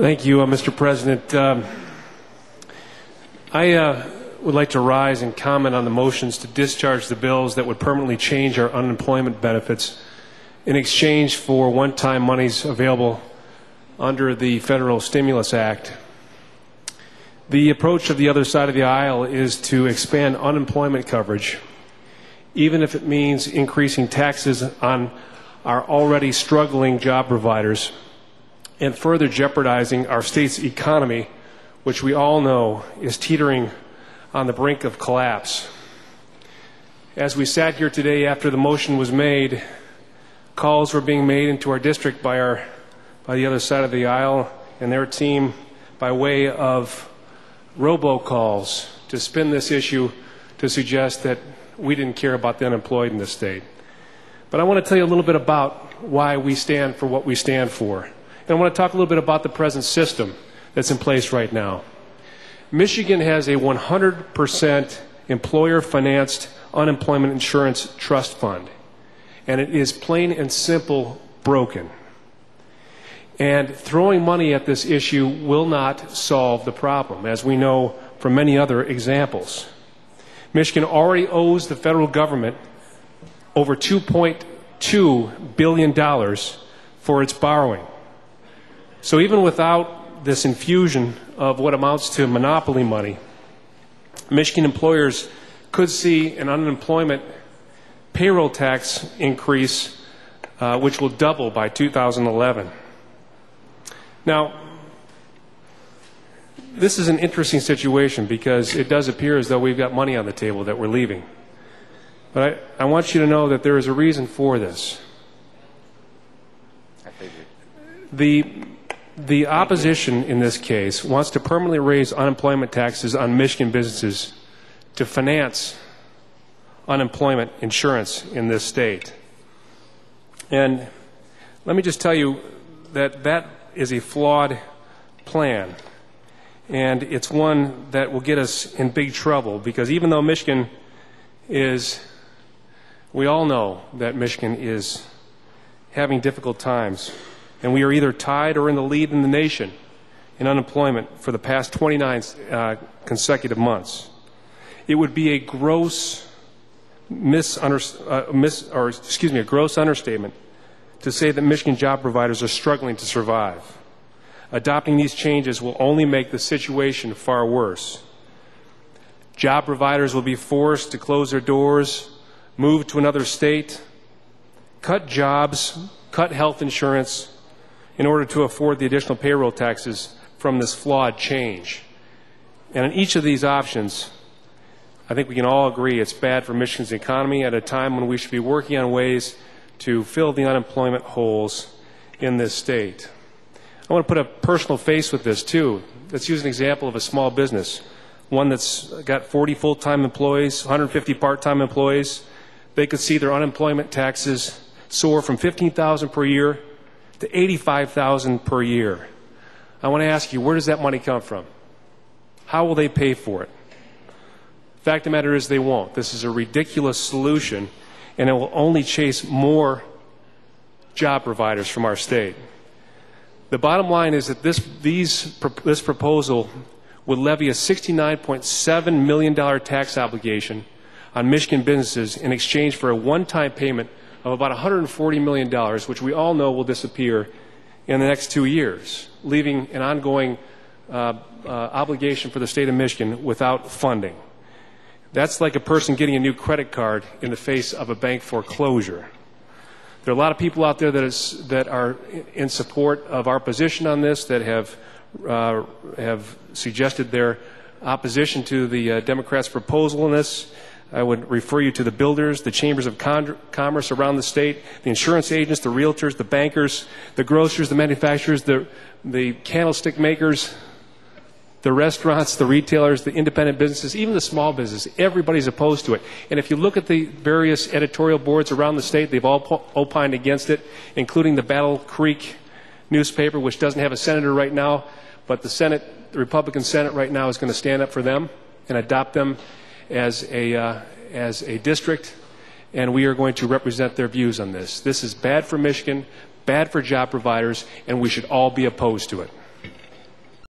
Thank you, Mr. President. I would like to rise and comment on the motions to discharge the bills that would permanently change our unemployment benefits in exchange for one-time monies available under the Federal Stimulus Act. The approach of the other side of the aisle is to expand unemployment coverage, even if it means increasing taxes on our already struggling job providers and further jeopardizing our state's economy, which we all know is teetering on the brink of collapse. As we sat here today after the motion was made, calls were being made into our district by the other side of the aisle and their team by way of robocalls to spin this issue to suggest that we didn't care about the unemployed in this state. But I want to tell you a little bit about why we stand for what we stand for. And I want to talk a little bit about the present system that's in place right now. Michigan has a 100% employer-financed unemployment insurance trust fund, and it is plain and simple broken. And throwing money at this issue will not solve the problem, as we know from many other examples. Michigan already owes the federal government over $2.2 billion for its borrowing. So even without this infusion of what amounts to monopoly money, Michigan employers could see an unemployment payroll tax increase which will double by 2011. Now, this is an interesting situation because it does appear as though we've got money on the table that we're leaving. But I want you to know that there is a reason for this. The opposition in this case wants to permanently raise unemployment taxes on Michigan businesses to finance unemployment insurance in this state. And let me just tell you that that is a flawed plan. And it's one that will get us in big trouble because even though Michigan is, we all know that Michigan is having difficult times. And we are either tied or in the lead in the nation in unemployment for the past 29 consecutive months. It would be a gross understatement to say that Michigan job providers are struggling to survive. Adopting these changes will only make the situation far worse. Job providers will be forced to close their doors, move to another state, cut jobs, cut health insurance, in order to afford the additional payroll taxes from this flawed change. And in each of these options, I think we can all agree it's bad for Michigan's economy at a time when we should be working on ways to fill the unemployment holes in this state. I want to put a personal face with this too. Let's use an example of a small business, one that's got 40 full-time employees, 150 part-time employees. They could see their unemployment taxes soar from $15,000 per year to $85,000 per year. I want to ask you, where does that money come from? How will they pay for it? The fact of the matter is they won't. This is a ridiculous solution, and it will only chase more job providers from our state. The bottom line is that this proposal would levy a $69.7 million tax obligation on Michigan businesses in exchange for a one-time payment of about $140 million, which we all know will disappear in the next 2 years, leaving an ongoing obligation for the state of Michigan without funding. That's like a person getting a new credit card in the face of a bank foreclosure. There are a lot of people out there that are in support of our position on this, that have suggested their opposition to the Democrats' proposal in this. I would refer you to the builders, the chambers of commerce around the state, the insurance agents, the realtors, the bankers, the grocers, the manufacturers, the candlestick makers, the restaurants, the retailers, the independent businesses, even the small business. Everybody's opposed to it. And if you look at the various editorial boards around the state, they've all opined against it, including the Battle Creek newspaper, which doesn't have a senator right now, but the Republican Senate right now is going to stand up for them and adopt them as a district, and we are going to represent their views on this. This is bad for Michigan, bad for job providers, and we should all be opposed to it.